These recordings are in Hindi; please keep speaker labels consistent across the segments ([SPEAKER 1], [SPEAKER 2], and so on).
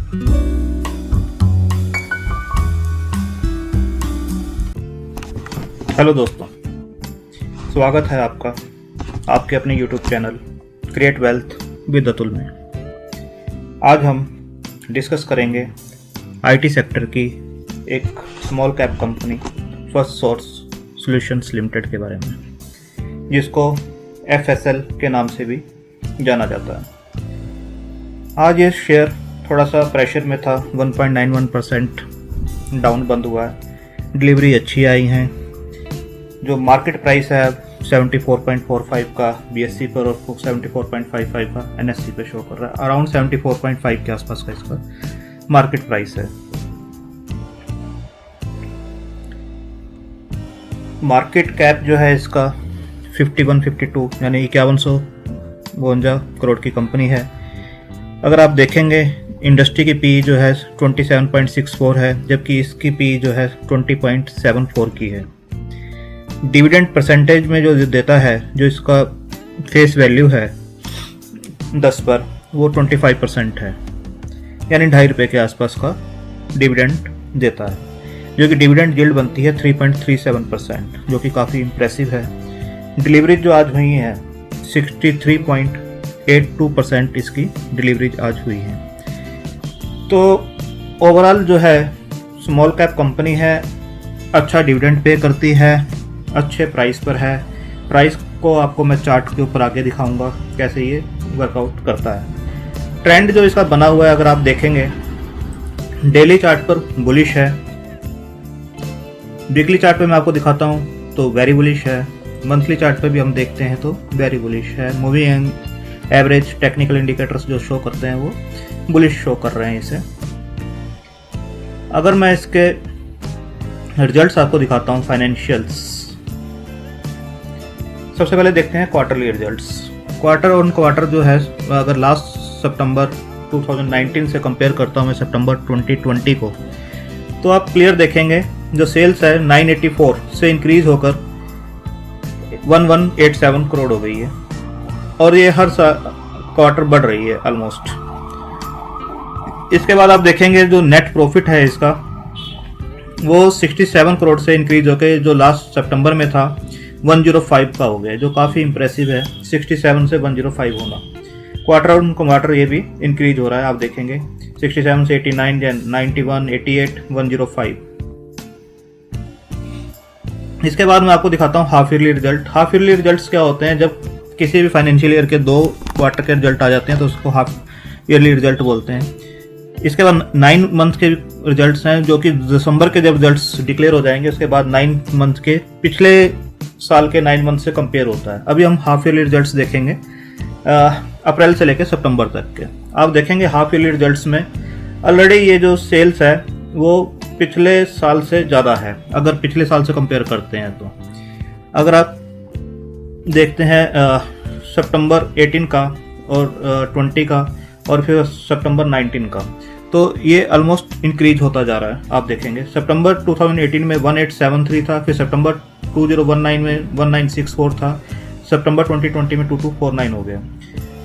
[SPEAKER 1] हेलो दोस्तों, स्वागत है आपका आपके अपने YouTube channel create wealth with Atul में। आज हम डिस्कस करेंगे IT सेक्टर की एक small cap company first source solutions limited के बारे में, जिसको FSL के नाम से भी जाना जाता है। आज ये शेयर थोड़ा सा प्रेशर में था, 1.91% डाउन बंद हुआ है। डिलीवरी अच्छी आई हैं। जो मार्केट प्राइस है 74.45 का BSE पर और 74.55 का NSE पे शो कर रहा है। अराउंड 74.5 के आसपास का इसका मार्केट प्राइस है। मार्केट कैप जो है इसका 5152 यानी 5152 करोड़ की कंपनी है। अगर आप देखेंगे इंडस्ट्री की पी जो है 27.64 है, जबकि इसकी पी जो है 20.74 की है। डिविडेंड परसेंटेज में जो देता है, जो इसका फेस वैल्यू है 10 पर, वो 25% है, यानी ₹2.5 के आसपास का डिविडेंड देता है, जो कि डिविडेंड यील्ड बनती है 3.37%, जो कि काफ़ी इम्प्रेसिव है। डिलीवरी जो आज हुई है 63.82% इसकी डिलीवरी आज हुई है। तो ओवरऑल जो है स्मॉल कैप कंपनी है, अच्छा डिविडेंड पे करती है, अच्छे प्राइस पर है। प्राइस को आपको मैं चार्ट के ऊपर आगे दिखाऊंगा कैसे ये वर्कआउट करता है। ट्रेंड जो इसका बना हुआ है, अगर आप देखेंगे डेली चार्ट पर बुलिश है, वीकली चार्ट पे मैं आपको दिखाता हूँ तो वेरी बुलिश है, मंथली चार्ट पे भी हम देखते हैं तो वेरी बुलिश है। मूविंग एवरेज टेक्निकल इंडिकेटर्स जो शो करते हैं वो बुलिश शो कर रहे हैं इसे। अगर मैं इसके रिजल्ट्स आपको दिखाता हूँ, फाइनेंशियल्स, सबसे पहले देखते हैं quarterly results. Quarter on quarter जो है, अगर लास्ट सितंबर 2019 से कंपेयर करता हूँ मैं सितंबर 2020 को, तो आप क्लियर देखेंगे जो सेल्स है 984 से इंक्रीज होकर 1187 करोड़ हो गई है, और ये हर क्वार्टर बढ़ रही है ऑलमोस्ट। इसके बाद आप देखेंगे जो नेट प्रॉफिट है इसका, वो 67 करोड़ से इंक्रीज होकर जो लास्ट सितंबर में था 105 का हो गया, जो काफ़ी इंप्रेसिव है। 67 से 105 होना, क्वार्टर ऑन क्वार्टर ये भी इंक्रीज हो रहा है। आप देखेंगे 67 से 89, 91, 88, 105। इसके बाद मैं आपको दिखाता हूँ half yearly result. Half yearly results क्या होते हैं? जब किसी भी फाइनेंशियल ईयर के 2 क्वार्टर के रिजल्ट आ जाते हैं तो उसको हाफ ईयरली रिजल्ट बोलते हैं। इसके बाद 9 मंथ के रिजल्ट्स हैं, जो कि दिसंबर के जब रिजल्ट्स डिक्लेयर हो जाएंगे उसके बाद 9 मंथ के पिछले साल के 9 मंथ से कंपेयर होता है। अभी हम हाफ ईयरली रिजल्ट्स देखेंगे अप्रैल से लेकर सितंबर तक के। आप देखेंगे हाफ ईयरली रिजल्ट्स में ऑलरेडी ये जो सेल्स है वो पिछले साल से ज़्यादा है, अगर पिछले साल से कंपेयर करते हैं तो। अगर आप देखते हैं सितंबर 18 का और 20 का और फिर सितंबर 19 का, तो ये ऑलमोस्ट इंक्रीज होता जा रहा है। आप देखेंगे सितंबर 2018 में 1873 था, फिर सितंबर 2019 में 1964 था, सितंबर 2020 में 2249 हो गया।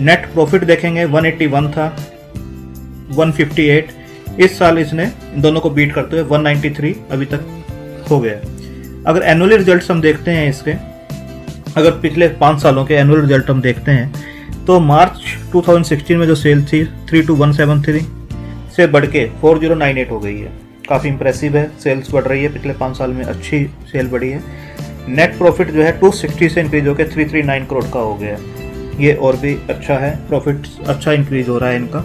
[SPEAKER 1] नेट प्रॉफिट देखेंगे 181 था, 158। इस साल इसने दोनों को बीट करते हुए 193 अभी तक हो गया। अगर एनुअली रिजल्ट्स हम देखते हैं इसके, अगर पिछले 5 सालों के एनुअल रिजल्ट हम देखते हैं, तो मार्च 2016 में जो सेल थी 3173 से बढ़ के 4098 हो गई है। काफ़ी इंप्रेसिव है, सेल्स बढ़ रही है, पिछले 5 साल में अच्छी सेल बढ़ी है। नेट प्रॉफिट जो है 260 से इंक्रीज होकर 339 करोड़ का हो गया, ये और भी अच्छा है, प्रॉफिट अच्छा इंक्रीज हो रहा है इनका।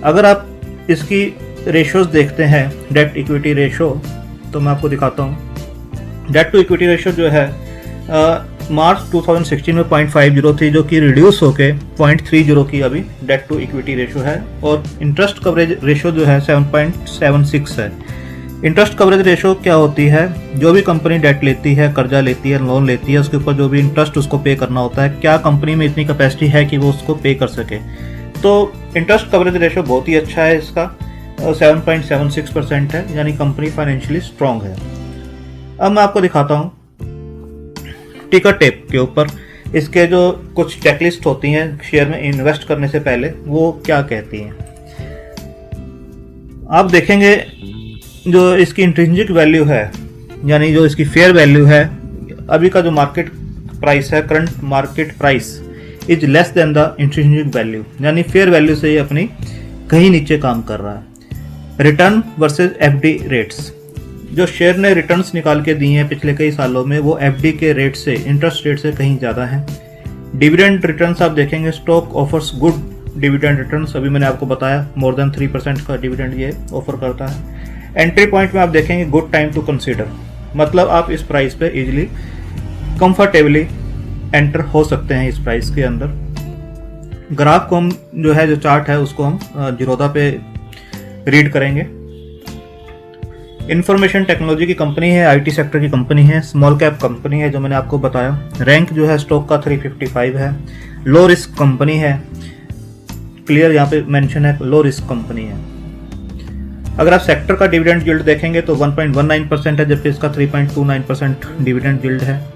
[SPEAKER 1] अगर आप इसकी रेशोज देखते हैं, डेट इक्विटी रेशो, तो मैं आपको दिखाता हूँ। डेट टू इक्विटी रेशो जो है मार्च 2016 में 0.50 थी, जो कि रिड्यूस होके 0.30 की अभी डेट टू इक्विटी रेशो है, और इंटरेस्ट कवरेज रेशो जो है 7.76 है। इंटरेस्ट कवरेज रेशो क्या होती है? जो भी कंपनी डेट लेती है, कर्जा लेती है, लोन लेती है, उसके ऊपर जो भी इंटरेस्ट उसको पे करना होता है, क्या कंपनी में इतनी कैपेसिटी है कि वो उसको पे कर सके। तो इंटरेस्ट कवरेज रेशो बहुत ही अच्छा है इसका, 7.76% है, यानी कंपनी फाइनेंशियली स्ट्रांग है। अब मैं आपको दिखाता हूँ टिकर टेप के ऊपर इसके जो कुछ चेकलिस्ट होती हैं शेयर में इन्वेस्ट करने से पहले, वो क्या कहती हैं। आप देखेंगे जो इसकी इंट्रिंसिक वैल्यू है, यानी जो इसकी फेयर वैल्यू है, अभी का जो मार्केट प्राइस है, current market price is less than the intrinsic value, यानी फेयर वैल्यू से ये अपनी कहीं नीचे काम कर रहा है। रिटर्न वर्सेस एफडी रेट्स, जो शेयर ने रिटर्न्स निकाल के दिए हैं पिछले कई सालों में, वो एफडी के रेट से, इंटरेस्ट रेट से कहीं ज़्यादा है। डिविडेंड रिटर्न्स आप देखेंगे, stock offers good dividend returns, अभी मैंने आपको बताया मोर देन 3% का डिविडेंड ये ऑफर करता है। एंट्री पॉइंट में आप देखेंगे गुड टाइम टू कंसीडर, मतलब आप इस प्राइस पे इजीली कंफर्टेबली एंटर हो सकते हैं इस प्राइस के अंदर। ग्राफ को हम जो है, जो चार्ट है उसको हम जीरोधा पे रीड करेंगे। इंफॉर्मेशन टेक्नोलॉजी की कंपनी है, आईटी सेक्टर की कंपनी है, स्मॉल कैप कंपनी है जो मैंने आपको बताया। रैंक जो है स्टॉक का 355 है, लो रिस्क कंपनी है, क्लियर यहाँ पे मेंशन है, लो रिस्क कंपनी है। अगर आप सेक्टर का डिविडेंड यील्ड देखेंगे तो 1.19% है, जबकि इसका 3.29% डिविडेंड यील्ड है।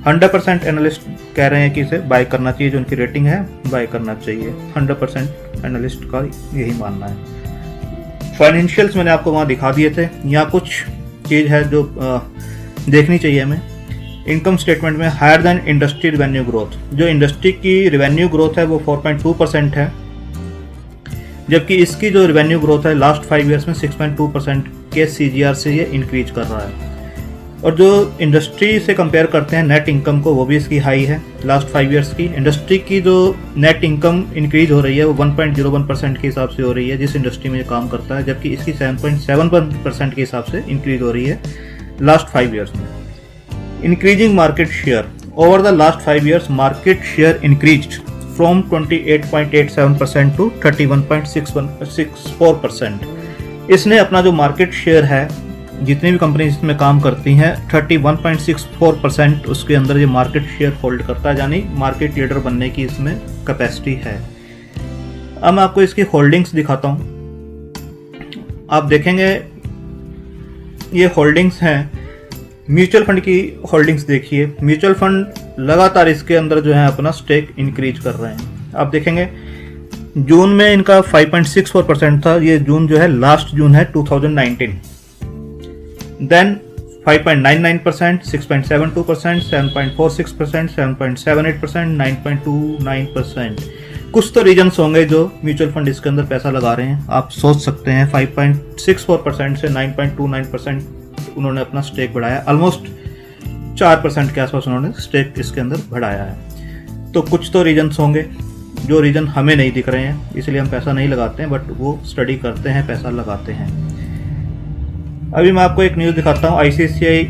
[SPEAKER 1] 100% एनालिस्ट कह रहे हैं कि इसे बाय करना चाहिए, जो उनकी रेटिंग है बाय करना चाहिए। 100% एनालिस्ट का यही मानना है। फाइनेंशियल्स मैंने आपको वहाँ दिखा दिए थे। यहाँ कुछ चीज़ है जो देखनी चाहिए हमें। इनकम स्टेटमेंट में higher than industry revenue growth, जो इंडस्ट्री की रेवेन्यू ग्रोथ है वो 4.2% है, जबकि इसकी जो रेवेन्यू ग्रोथ है लास्ट 5 ईयर्स में 6.2% के CAGR से ये इंक्रीज कर रहा है। और जो इंडस्ट्री से कंपेयर करते हैं नेट इनकम को, वो भी इसकी हाई है लास्ट 5 ईयर्स की। इंडस्ट्री की जो नेट इनकम इंक्रीज हो रही है वो 1.01% के हिसाब से हो रही है जिस इंडस्ट्री में ये काम करता है, जबकि इसकी 7.7% के हिसाब से इंक्रीज हो रही है लास्ट 5 ईयर्स में। Increasing market share, over the last 5 years market share increased from 28.87% to 31.64%। इसने अपना जो मार्केट शेयर है, जितनी भी कंपनी इसमें काम करती हैं, 31.64% उसके अंदर ये मार्केट शेयर होल्ड करता है, यानी मार्केट लीडर बनने की इसमें कैपेसिटी है। अब मैं आपको इसकी होल्डिंग्स दिखाता हूँ। आप देखेंगे ये होल्डिंग्स हैं, म्यूचुअल फंड की होल्डिंग्स देखिए। म्यूचुअल फंड लगातार इसके अंदर जो है अपना स्टेक इंक्रीज कर रहे हैं। आप देखेंगे जून में इनका 5.64% था, ये जून जो है लास्ट जून है 2019। देन 5.99%, 6.72%, 7.46%, 7.78%, 9.29%। कुछ तो रीजन्स होंगे जो म्यूचुअल फंड इसके अंदर पैसा लगा रहे हैं। आप सोच सकते हैं 5.64% से 9.29% उन्होंने अपना स्टेक बढ़ाया, ऑलमोस्ट 4% के आसपास उन्होंने स्टेक इसके अंदर बढ़ाया है। तो कुछ तो रीजन्स होंगे जो रीजन हमें नहीं दिख रहे हैं, इसलिए हम पैसा नहीं लगाते हैं, बट वो स्टडी करते हैं, पैसा लगाते हैं। अभी मैं आपको एक न्यूज़ दिखाता हूँ ICICI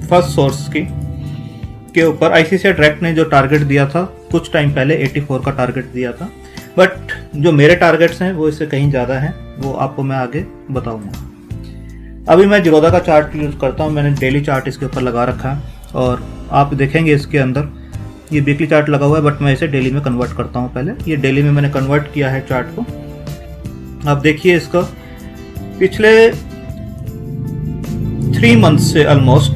[SPEAKER 1] फर्स्ट सोर्स के ऊपर। ICICI डायरेक्ट ने जो टारगेट दिया था कुछ टाइम पहले 84 का टारगेट दिया था, बट जो मेरे टारगेट्स हैं वो इससे कहीं ज़्यादा हैं, वो आपको मैं आगे बताऊंगा। अभी मैं जीरोधा का चार्ट यूज़ करता हूँ, मैंने डेली चार्ट इसके ऊपर लगा रखा है और आप देखेंगे इसके अंदर ये वीकली चार्ट लगा हुआ है, बट मैं इसे डेली में कन्वर्ट करता हूँ। पहले ये डेली में मैंने कन्वर्ट किया है चार्ट को। आप देखिए इसका पिछले 3 मंथ से ऑलमोस्ट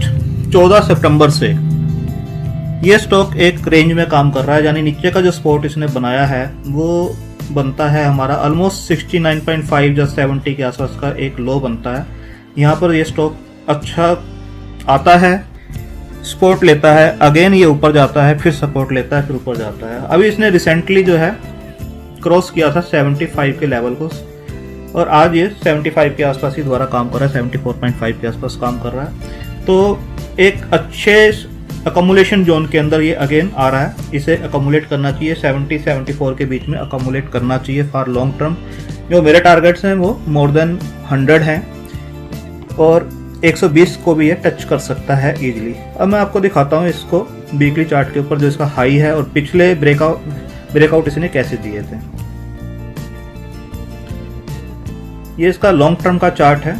[SPEAKER 1] 14 सितंबर से ये स्टॉक एक रेंज में काम कर रहा है, यानी नीचे का जो सपोर्ट इसने बनाया है वो बनता है हमारा ऑलमोस्ट 69.5 या 70 के आसपास का एक लो बनता है। यहाँ पर ये स्टॉक अच्छा आता है, सपोर्ट लेता है, अगेन ये ऊपर जाता है, फिर सपोर्ट लेता है, फिर ऊपर जाता है। अभी इसने रिसेंटली जो है क्रॉस किया था 75 के लेवल को, और आज ये 75 के आसपास ही दोबारा काम कर रहा है, 74.5 के आसपास काम कर रहा है। तो एक अच्छे अकोमुलेशन जोन के अंदर ये अगेन आ रहा है, इसे अकोमुलेट करना चाहिए, 70-74 के बीच में अकोमुलेट करना चाहिए फॉर लॉन्ग टर्म। जो मेरे टारगेट्स हैं वो मोर देन 100 हैं और 120 को भी ये टच कर सकता है इजीली। अब मैं आपको दिखाता हूँ इसको वीकली चार्ट के ऊपर जो इसका हाई है और पिछले ब्रेकआउट इसने कैसे दिए थे। ये इसका लॉन्ग टर्म का चार्ट है।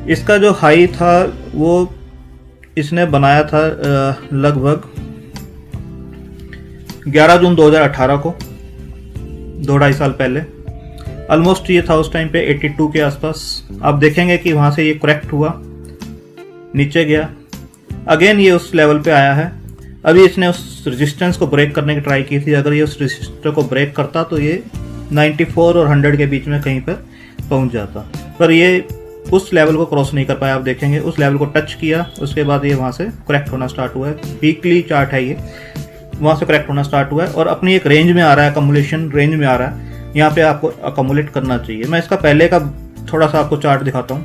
[SPEAKER 1] इसका जो हाई था वो इसने बनाया था लगभग 11 जून 2018 को, 2-2.5 साल पहले। ऑलमोस्ट ये था उस टाइम पे 82 के आसपास। आप देखेंगे कि वहाँ से ये करेक्ट हुआ, नीचे गया, अगेन ये उस लेवल पे आया है। अभी इसने उस रेजिस्टेंस को ब्रेक करने की ट्राई की थी, अगर ये उस रेजिस्टेंस को ब्रेक करता तो ये 94 और 100 के बीच में कहीं पर पहुंच जाता, पर ये उस लेवल को क्रॉस नहीं कर पाया। आप देखेंगे उस लेवल को टच किया, उसके बाद ये वहाँ से करेक्ट होना स्टार्ट हुआ है। वीकली चार्ट है ये, वहाँ से करेक्ट होना स्टार्ट हुआ है और अपनी एक रेंज में आ रहा है, अकमुलेशन रेंज में आ रहा है। यहाँ पे आपको अकमुलेट करना चाहिए। मैं इसका पहले का थोड़ा सा आपको चार्ट दिखाता हूँ,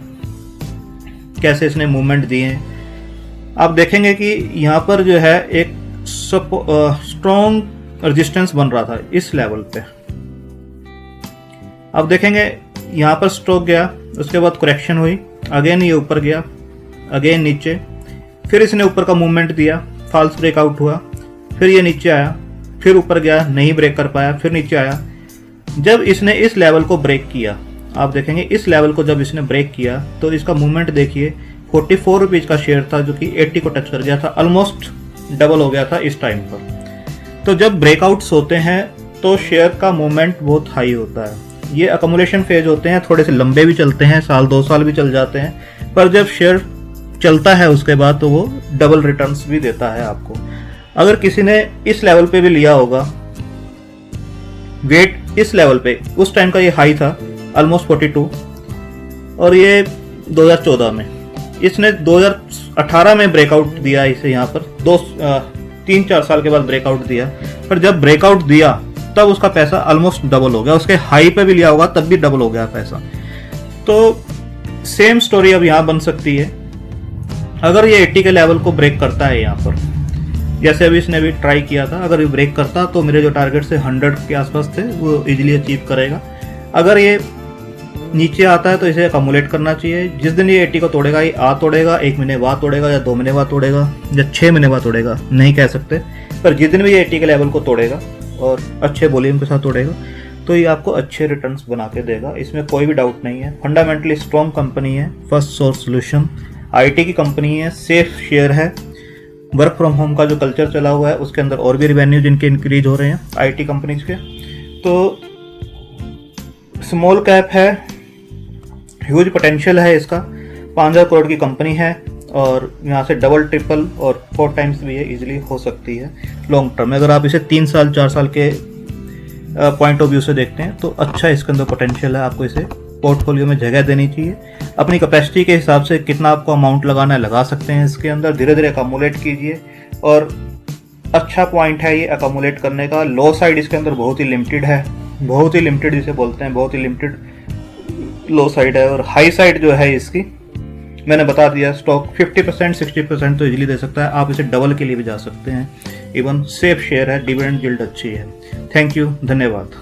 [SPEAKER 1] कैसे इसने मूवमेंट दिए हैं। आप देखेंगे कि यहाँ पर जो है एक स्ट्रॉन्ग रेजिस्टेंस बन रहा था इस लेवल पे। आप देखेंगे यहाँ पर स्ट्रोक गया, उसके बाद करेक्शन हुई, अगेन ये ऊपर गया, अगेन नीचे, फिर इसने ऊपर का मूवमेंट दिया, फॉल्स ब्रेकआउट हुआ, फिर ये नीचे आया, फिर ऊपर गया, नहीं ब्रेक कर पाया, फिर नीचे आया। जब इसने इस लेवल को ब्रेक किया, आप देखेंगे इस लेवल को जब इसने ब्रेक किया तो इसका मूवमेंट देखिए, 44 रुपीज का शेयर था जो कि 80 को टच कर गया था, ऑलमोस्ट डबल हो गया था इस टाइम पर। तो जब ब्रेकआउट्स होते हैं तो शेयर का मूवमेंट बहुत हाई होता है। ये अकमुलेशन फेज होते हैं, थोड़े से लंबे भी चलते हैं, साल 2 साल भी चल जाते हैं, पर जब शेयर चलता है उसके बाद तो वो डबल रिटर्न्स भी देता है आपको। अगर किसी ने इस लेवल पे भी लिया होगा, वेट इस लेवल पे, उस टाइम का ये हाई था ऑलमोस्ट 42, और ये 2014 में, इसने 2018 में ब्रेकआउट दिया इसे, यहाँ पर 3-4 साल के बाद ब्रेकआउट दिया, पर जब ब्रेकआउट दिया तब उसका पैसा ऑलमोस्ट डबल हो गया। उसके हाई पे भी लिया होगा तब भी डबल हो गया पैसा। तो सेम स्टोरी अब यहाँ बन सकती है। अगर ये 80 के लेवल को ब्रेक करता है यहाँ पर, जैसे अभी इसने भी ट्राई किया था, अगर ये ब्रेक करता तो मेरे जो टारगेट से 100 के आसपास थे वो इजीली अचीव करेगा। अगर ये नीचे आता है तो इसे अकमुलेट करना चाहिए। जिस दिन ये 80 को तोड़ेगा, ये तोड़ेगा, 1 महीने बाद तोड़ेगा या 2 महीने बाद तोड़ेगा या 6 महीने बाद तोड़ेगा, नहीं कह सकते, पर जिस दिन भी ये 80 के लेवल को तोड़ेगा और अच्छे वॉल्यूम के साथ तोड़ेगा तो ये आपको अच्छे रिटर्न्स बना के देगा, इसमें कोई भी डाउट नहीं है। फंडामेंटली स्ट्रॉन्ग कंपनी है, फर्स्ट सोर्स सॉल्यूशन IT की कंपनी है, सेफ शेयर है, वर्क फ्रॉम होम का जो कल्चर चला हुआ है उसके अंदर और भी रिवेन्यू जिनके इंक्रीज हो रहे हैं IT कंपनीज के। तो स्मॉल कैप है, ह्यूज पोटेंशियल है इसका, 5000 करोड़ की कंपनी है और यहाँ से डबल ट्रिपल और 4 टाइम्स भी ये इजीली हो सकती है लॉन्ग टर्म में। अगर आप इसे 3 साल 4 साल के पॉइंट ऑफ व्यू से देखते हैं तो अच्छा इसके अंदर पोटेंशियल है। आपको इसे पोर्टफोलियो में जगह देनी चाहिए। अपनी कैपेसिटी के हिसाब से कितना आपको अमाउंट लगाना है लगा सकते हैं इसके अंदर, धीरे धीरे अकमुलेट कीजिए और अच्छा पॉइंट है ये अकमुलेट करने का। लो साइड इसके अंदर बहुत ही लिमिटेड है, बहुत ही लिमिटेड जिसे बोलते हैं, बहुत ही लिमिटेड लो साइड है। और हाई साइड जो है इसकी मैंने बता दिया, स्टॉक 50% 60% तो इजीली दे सकता है। आप इसे डबल के लिए भी जा सकते हैं। इवन सेफ शेयर है, डिविडेंड यील्ड अच्छी है। थैंक यू, धन्यवाद।